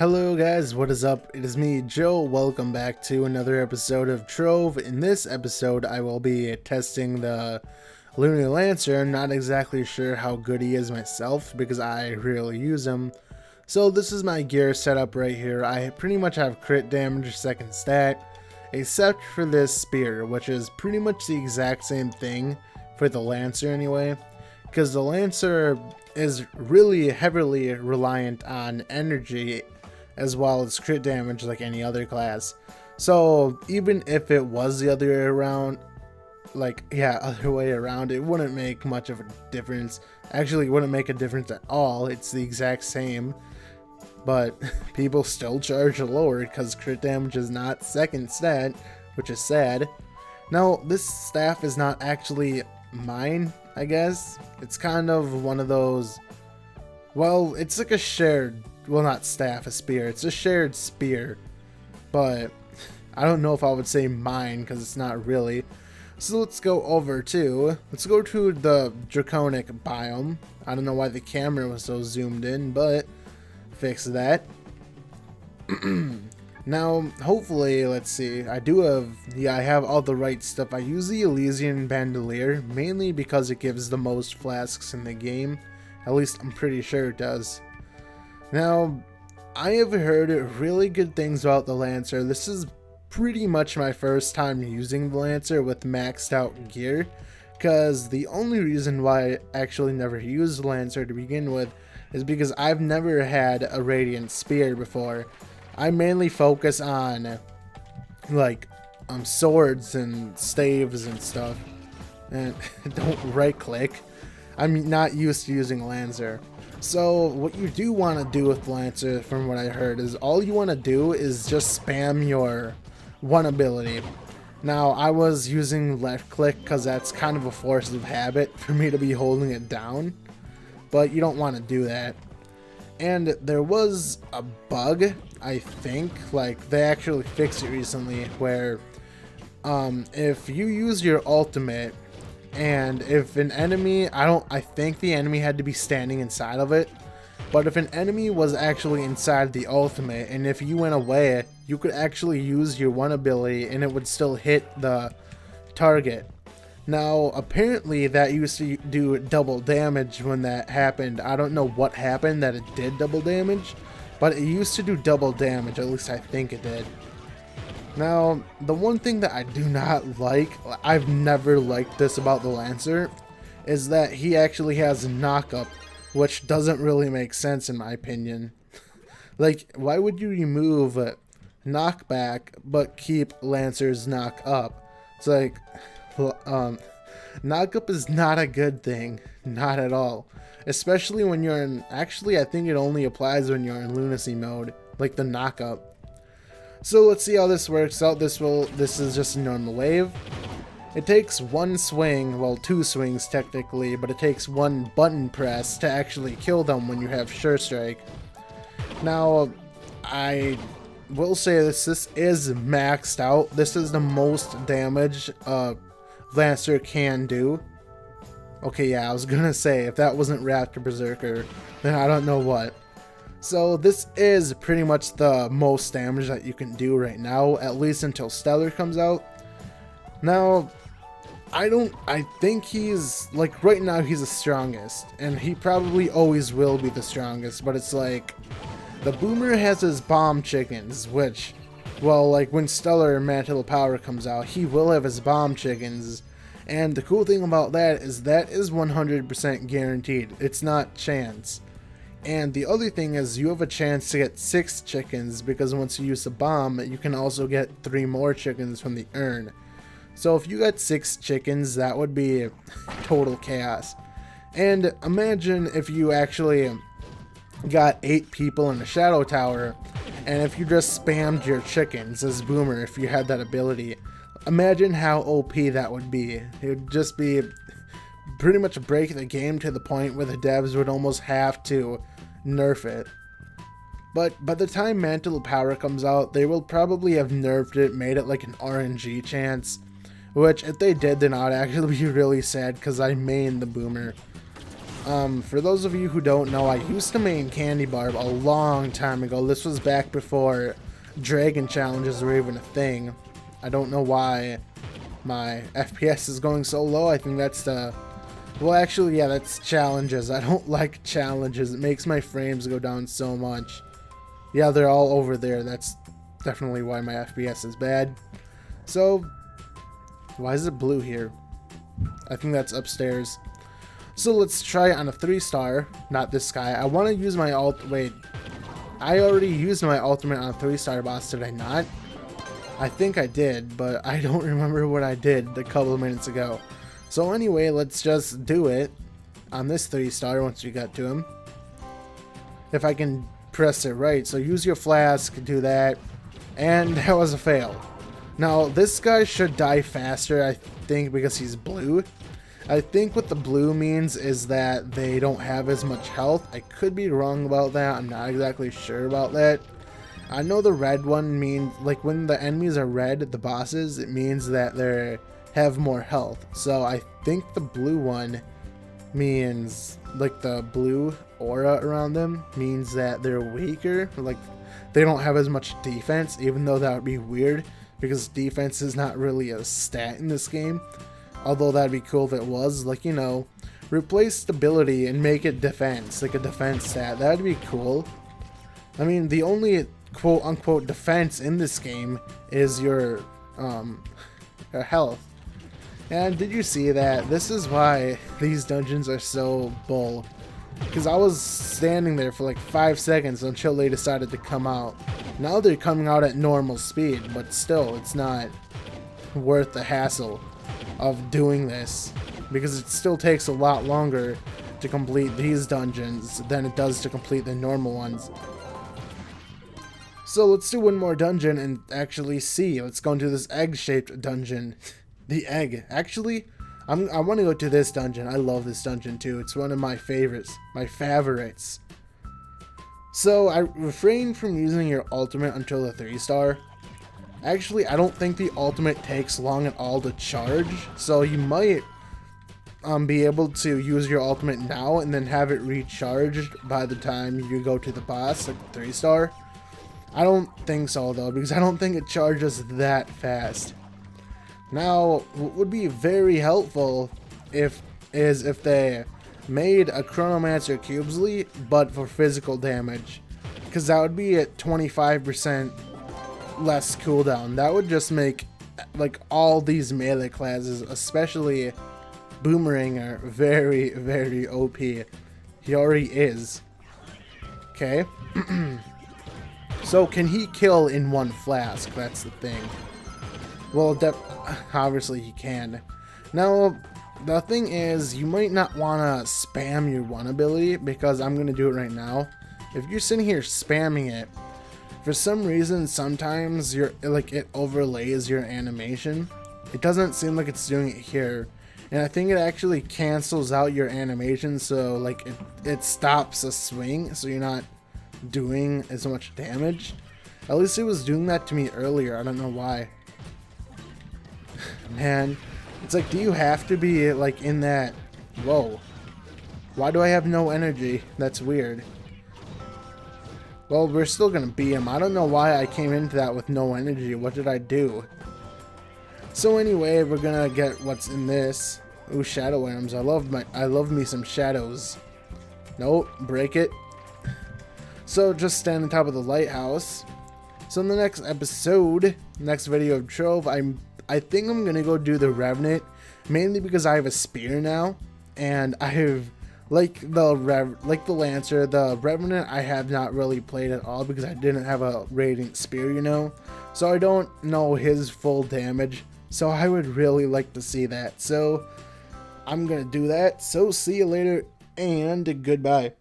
Hello guys, what is up? It is me, Joe. Welcome back to another episode of Trove. In this episode, I will be testing the Lunar Lancer. I'm not exactly sure how good he is myself because I rarely use him. So this is my gear setup right here. I pretty much have crit damage second stat, except for this spear, which is pretty much the exact same thing for the Lancer anyway. Because the Lancer is really heavily reliant on energy as well as crit damage like any other class. So even if it was the other way around, other way around, it wouldn't make much of a difference. Actually, it wouldn't make a difference at all. It's the exact same. But people still charge lower because crit damage is not second stat, which is sad. Now, this staff is not actually mine, I guess. It's kind of one of those, well, it's like a shared, well, not staff, a spear. It's a shared spear, but I don't know if I would say mine because it's not really. So let's go to the draconic biome. I don't know why the camera was so zoomed in, but fix that. Now, hopefully, let's see. I have all the right stuff. I use the Elysian Bandolier mainly because it gives the most flasks in the game. At least I'm pretty sure it does. Now, I have heard really good things about the Lancer. This is pretty much my first time using the Lancer with maxed out gear, because the only reason why I actually never used the Lancer to begin with is because I've never had a Radiant Spear before. I mainly focus on swords and staves and stuff, and don't right click. I'm not used to using Lancer. So what you do want to do with Lancer, from what I heard, is all you want to do is just spam your one ability. Now, I was using left click because that's kind of a force of habit for me to be holding it down, but you don't want to do that. And there was a bug, I think, like they actually fixed it recently, where if you use your ultimate and if an enemy, I think the enemy had to be standing inside of it, but if an enemy was actually inside the ultimate and if you went away, you could actually use your one ability and it would still hit the target. Now, apparently that used to do double damage when that happened. I don't know what happened that it did double damage, but it used to do double damage, at least I think it did. Now, the one thing that I do not like, I've never liked this about the Lancer, is that he actually has knock-up, which doesn't really make sense in my opinion. Like, why would you remove knockback but keep Lancer's knock-up? It's like, knock-up is not a good thing, not at all. Especially when you're in, actually I think it only applies when you're in lunacy mode, like the knock-up. So let's see how this works out. This is just a normal wave. It takes one swing, well, two swings technically, but it takes one button press to actually kill them when you have Sure Strike. Now, I will say this is maxed out. This is the most damage Lancer can do. Okay, yeah, I was gonna say, if that wasn't Raptor Berserker, then I don't know what. So this is pretty much the most damage that you can do right now, at least until Stellar comes out. Now, I think he's, like, right now he's the strongest, and he probably always will be the strongest, but it's like, the Boomer has his bomb chickens, which, well, like, when Stellar Mantle of Power comes out, he will have his bomb chickens, and the cool thing about that is 100% guaranteed. It's not chance. And the other thing is you have a chance to get 6 chickens, because once you use the bomb, you can also get 3 more chickens from the urn. So if you got 6 chickens, that would be total chaos. And imagine if you actually got 8 people in a shadow tower, and if you just spammed your chickens as Boomer, if you had that ability, imagine how OP that would be. It would just be pretty much break the game to the point where the devs would almost have to nerf it. But by the time Mantle of Power comes out, they will probably have nerfed it, made it like an RNG chance, which if they did, then I'd actually be really sad because I main the Boomer. For those of you who don't know, I used to main Candy Barb a long time ago. This was back before Dragon Challenges were even a thing. I don't know why my FPS is going so low. I think that's the... Well, actually, yeah, that's challenges. I don't like challenges. It makes my frames go down so much. Yeah, they're all over there. That's definitely why my FPS is bad. So, why is it blue here? I think that's upstairs. So let's try it on a 3-star. Not this guy. I want to use my wait. I already used my ultimate on a 3-star boss, did I not? I think I did, but I don't remember what I did a couple of minutes ago. So anyway, let's just do it on this 3-star once we get to him. If I can press it right. So use your flask, do that. And that was a fail. Now, this guy should die faster, I think, because he's blue. I think what the blue means is that they don't have as much health. I could be wrong about that. I'm not exactly sure about that. I know the red one means, like, when the enemies are red, the bosses, it means that they have more health. So I think the blue one means, like, the blue aura around them means that they're weaker. Like, they don't have as much defense, even though that would be weird because defense is not really a stat in this game. Although that'd be cool if it was, like, you know, replace stability and make it defense, like a defense stat. That'd be cool. I mean, the only quote-unquote defense in this game is your health. And did you see that? This is why these dungeons are so bull. Because I was standing there for like 5 seconds until they decided to come out. Now they're coming out at normal speed, but still, it's not worth the hassle of doing this, because it still takes a lot longer to complete these dungeons than it does to complete the normal ones. So let's do one more dungeon and actually see. Let's go into this egg-shaped dungeon. The egg. Actually, I want to go to this dungeon. I love this dungeon too. It's one of my favorites. My favorites. So I refrain from using your ultimate until the 3-star. Actually, I don't think the ultimate takes long at all to charge, so you might be able to use your ultimate now and then have it recharged by the time you go to the boss, like the 3-star. I don't think so though, because I don't think it charges that fast. Now, what would be very helpful if they made a Chronomancer Cubesley, but for physical damage, because that would be at 25% less cooldown. That would just make, like, all these melee classes, especially Boomeranger, very, very OP. He already is. Okay. So can he kill in one flask? That's the thing. Well, obviously he can. Now, the thing is, you might not want to spam your one ability, because I'm going to do it right now. If you're sitting here spamming it, for some reason, sometimes it overlays your animation. It doesn't seem like it's doing it here. And I think it actually cancels out your animation, so like it stops a swing, so you're not doing as much damage. At least it was doing that to me earlier. I don't know why. Man, it's like, do you have to be like in that? Whoa. Why do I have no energy? That's weird. Well, we're still gonna beat him. I don't know why I came into that with no energy. What did I do? So anyway, we're gonna get what's in this. Ooh, shadow items. I love me some shadows. Nope, break it. So just stand on top of the lighthouse. So in the next episode, next video of Trove, I think I'm gonna go do the Revenant, mainly because I have a spear now, and I have like the Lancer, the Revenant I have not really played at all because I didn't have a Radiant Spear, you know, so I don't know his full damage. So I would really like to see that. So I'm gonna do that. So see you later and goodbye.